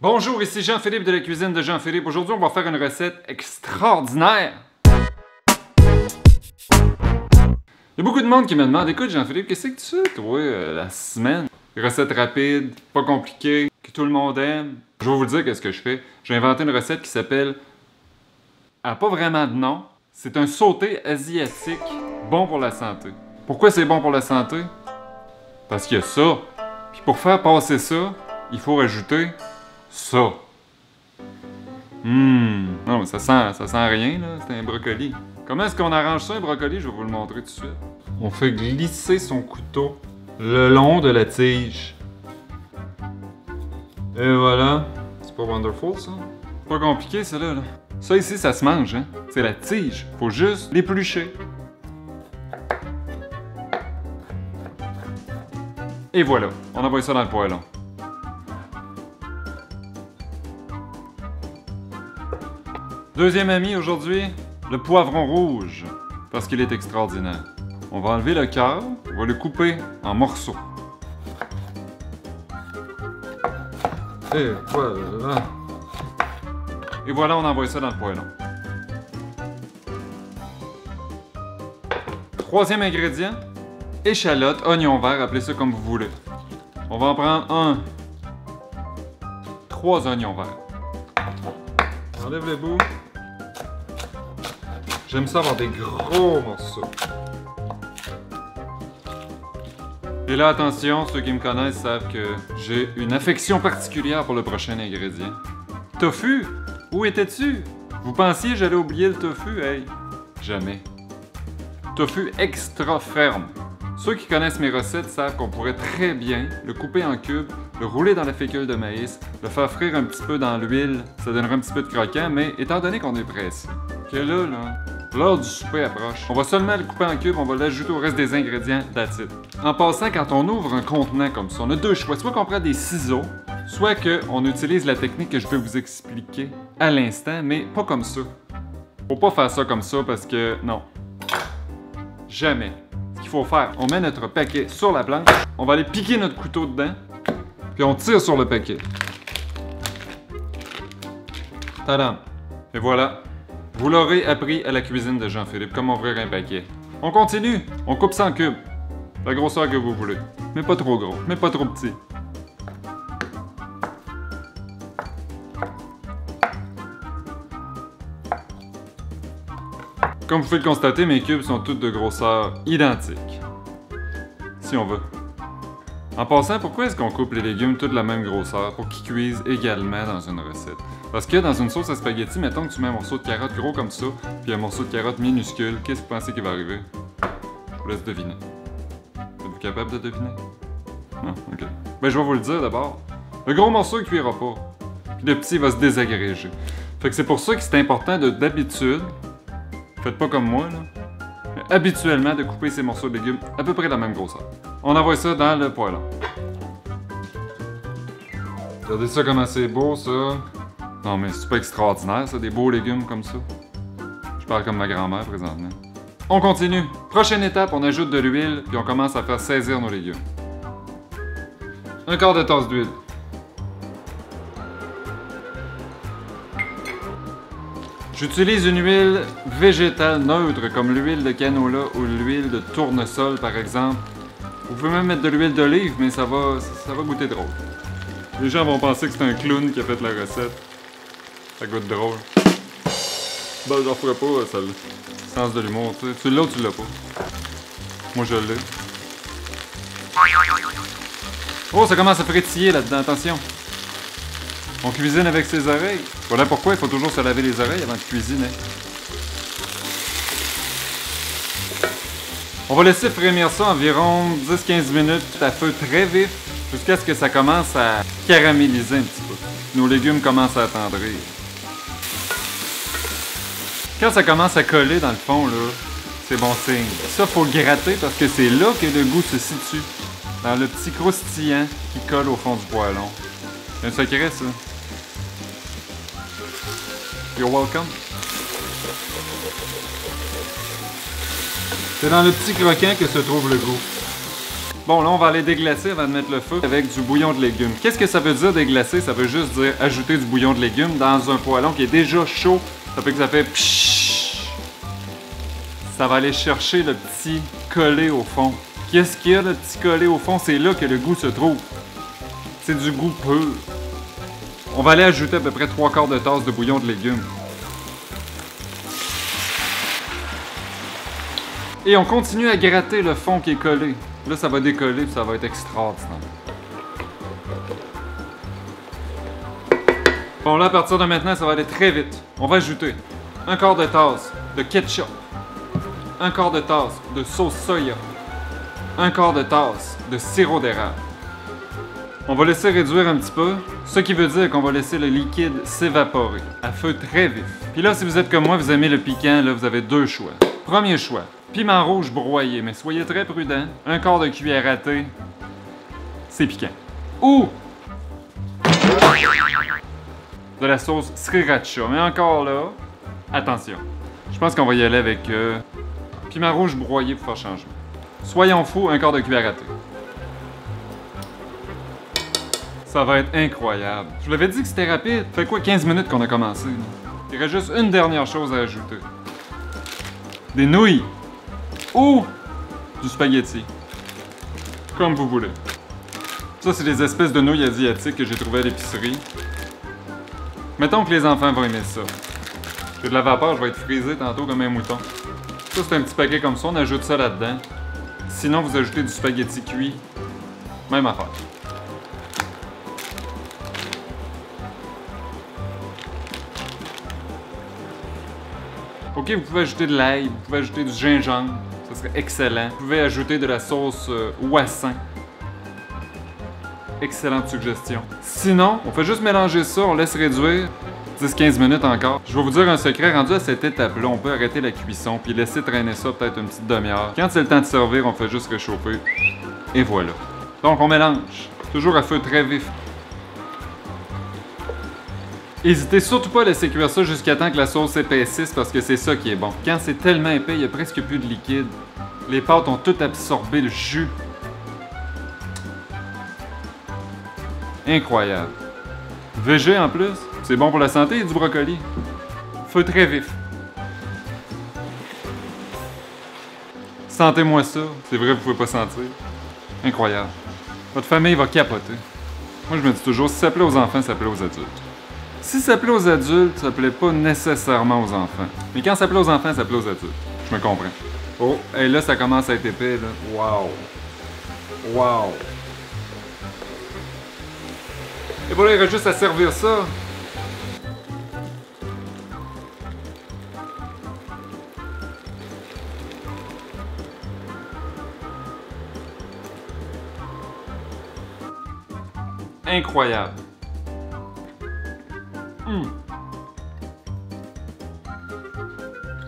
Bonjour, ici Jean-Philippe de la cuisine de Jean-Philippe. Aujourd'hui, on va faire une recette extraordinaire. Il y a beaucoup de monde qui me demande, écoute Jean-Philippe, qu'est-ce que tu fais, toi, la semaine? Recette rapide, pas compliquée, que tout le monde aime. Je vais vous dire qu'est-ce que je fais. J'ai inventé une recette qui s'appelle... Elle n'a pas vraiment de nom. C'est un sauté asiatique bon pour la santé. Pourquoi c'est bon pour la santé? Parce qu'il y a ça. Puis pour faire passer ça, il faut rajouter ça. Non, mais ça sent rien, là. C'est un brocoli. Comment est-ce qu'on arrange ça, un brocoli? Je vais vous le montrer tout de suite. On fait glisser son couteau le long de la tige. Et voilà. C'est pas wonderful, ça? Pas compliqué, ça, là. Ça, ici, ça se mange, hein? C'est la tige. Faut juste l'éplucher. Et voilà. On envoie ça dans le poêlon. Deuxième ami aujourd'hui, le poivron rouge, parce qu'il est extraordinaire. On va enlever le cœur, on va le couper en morceaux. Et voilà. Et voilà, on envoie ça dans le poêlon. Troisième ingrédient, échalote, oignon vert, appelez ça comme vous voulez. On va en prendre 3 oignons verts. Enlève le bout. J'aime ça avoir des gros morceaux. Et là, attention, ceux qui me connaissent savent que j'ai une affection particulière pour le prochain ingrédient. Tofu! Où étais-tu? Vous pensiez que j'allais oublier le tofu? Hey! Jamais. Tofu extra ferme. Ceux qui connaissent mes recettes savent qu'on pourrait très bien le couper en cubes, le rouler dans la fécule de maïs, le faire frire un petit peu dans l'huile, ça donnerait un petit peu de croquant, mais étant donné qu'on est pressé, que là, l'heure du souper approche. On va seulement le couper en cubes, on va l'ajouter au reste des ingrédients, that's it. En passant, quand on ouvre un contenant comme ça, on a deux choix. Soit qu'on prend des ciseaux, soit qu'on utilise la technique que je vais vous expliquer à l'instant, mais pas comme ça. Faut pas faire ça comme ça parce que, non. Jamais. Ce qu'il faut faire, on met notre paquet sur la planche, on va aller piquer notre couteau dedans, puis on tire sur le paquet. Tadam! Et voilà. Vous l'aurez appris à la cuisine de Jean-Philippe, comment ouvrir un paquet. On continue, on coupe ça en cubes. La grosseur que vous voulez. Mais pas trop gros, mais pas trop petit. Comme vous pouvez le constater, mes cubes sont toutes de grosseur identique. Si on veut. En passant, pourquoi est-ce qu'on coupe les légumes toutes de la même grosseur pour qu'ils cuisent également dans une recette? Parce que dans une sauce à spaghetti, mettons que tu mets un morceau de carotte gros comme ça, puis un morceau de carotte minuscule, qu'est-ce que vous pensez qui va arriver? Je vous laisse deviner. Êtes-vous capable de deviner? Non? Ok. Ben, je vais vous le dire d'abord. Le gros morceau, il cuira pas. Puis le petit va se désagréger. Fait que c'est pour ça que c'est important d'habitude, faites pas comme moi, là, mais habituellement de couper ces morceaux de légumes à peu près de la même grosseur. On envoie ça dans le poêlon. Regardez ça comment c'est beau, ça. Non, mais c'est pas extraordinaire, ça, des beaux légumes comme ça. Je parle comme ma grand-mère présentement. On continue. Prochaine étape, on ajoute de l'huile, puis on commence à faire saisir nos légumes. Un quart de tasse d'huile. J'utilise une huile végétale neutre, comme l'huile de canola ou l'huile de tournesol, par exemple. Vous pouvez même mettre de l'huile d'olive, mais ça va goûter drôle. Les gens vont penser que c'est un clown qui a fait la recette. Ça goûte drôle. Ben, j'en ferai pas, ça le sens de l'humour, tu sais. Tu l'as ou tu l'as pas? Moi, je l'ai. Oh, ça commence à frétiller là-dedans, attention. On cuisine avec ses oreilles. Voilà pourquoi il faut toujours se laver les oreilles avant de cuisiner. On va laisser frémir ça environ 10-15 minutes à feu très vif jusqu'à ce que ça commence à caraméliser un petit peu. Nos légumes commencent à attendrir. Quand ça commence à coller dans le fond, là, c'est bon signe. Ça, faut le gratter parce que c'est là que le goût se situe. Dans le petit croustillant qui colle au fond du poêlon. C'est un secret, ça. You're welcome. C'est dans le petit croquant que se trouve le goût. Bon, là, on va aller déglacer avant de mettre le feu avec du bouillon de légumes. Qu'est-ce que ça veut dire déglacer? Ça veut juste dire ajouter du bouillon de légumes dans un poêlon qui est déjà chaud. Ça fait que ça fait pshhh. Ça va aller chercher le petit collé au fond. Qu'est-ce qu'il y a, le petit collé au fond? C'est là que le goût se trouve. C'est du goût pur. On va aller ajouter à peu près 3/4 de tasse de bouillon de légumes. Et on continue à gratter le fond qui est collé. Là, ça va décoller et ça va être extraordinaire. Bon, là, à partir de maintenant, ça va aller très vite. On va ajouter 1/4 de tasse de ketchup, 1/4 de tasse de sauce soya, 1/4 de tasse de sirop d'érable. On va laisser réduire un petit peu, ce qui veut dire qu'on va laisser le liquide s'évaporer à feu très vif. Puis là, si vous êtes comme moi, vous aimez le piquant, là, vous avez deux choix. Premier choix, piment rouge broyé, mais soyez très prudent. 1/4 de cuillère à thé, c'est piquant. Ou de la sauce sriracha, mais encore là, attention. Je pense qu'on va y aller avec piment rouge broyé pour faire changement. Soyons fous, 1/4 de cuillère à thé. Ça va être incroyable. Je vous l'avais dit que c'était rapide. Fait quoi, 15 minutes qu'on a commencé. Il reste juste une dernière chose à ajouter. Des nouilles. Ou du spaghetti. Comme vous voulez. Ça, c'est des espèces de nouilles asiatiques que j'ai trouvées à l'épicerie. Mettons que les enfants vont aimer ça. J'ai de la vapeur, je vais être frisé tantôt comme un mouton. Ça, c'est un petit paquet comme ça, on ajoute ça là-dedans. Sinon, vous ajoutez du spaghetti cuit. Même affaire. Ok, vous pouvez ajouter de l'ail, vous pouvez ajouter du gingembre, ça serait excellent. Vous pouvez ajouter de la sauce Wassan. Excellente suggestion. Sinon, on fait juste mélanger ça, on laisse réduire 10-15 minutes encore. Je vais vous dire un secret, rendu à cette étape-là, on peut arrêter la cuisson puis laisser traîner ça peut-être une petite demi-heure. Quand c'est le temps de servir, on fait juste réchauffer. Et voilà. Donc on mélange, toujours à feu très vif. N'hésitez surtout pas à laisser cuire ça jusqu'à temps que la sauce épaississe parce que c'est ça qui est bon. Quand c'est tellement épais, il n'y a presque plus de liquide. Les pâtes ont tout absorbé le jus. Incroyable. Végé en plus, c'est bon pour la santé et du brocoli. Feu très vif. Sentez-moi ça. C'est vrai, vous pouvez pas sentir. Incroyable. Votre famille va capoter. Moi, je me dis toujours, si ça plaît aux enfants, ça plaît aux adultes. Si ça plaît aux adultes, ça plaît pas nécessairement aux enfants. Mais quand ça plaît aux enfants, ça plaît aux adultes. Je me comprends. Oh, et là, ça commence à être épais, là. Wow. Wow. Et voilà, il reste juste à servir ça. Incroyable.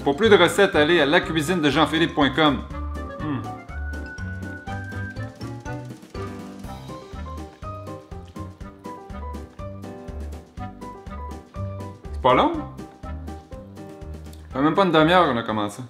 Pour plus de recettes, allez à lacuisinedejeanphilippe.com. C'est pas long? Ça fait même pas une demi-heure qu'on a commencé.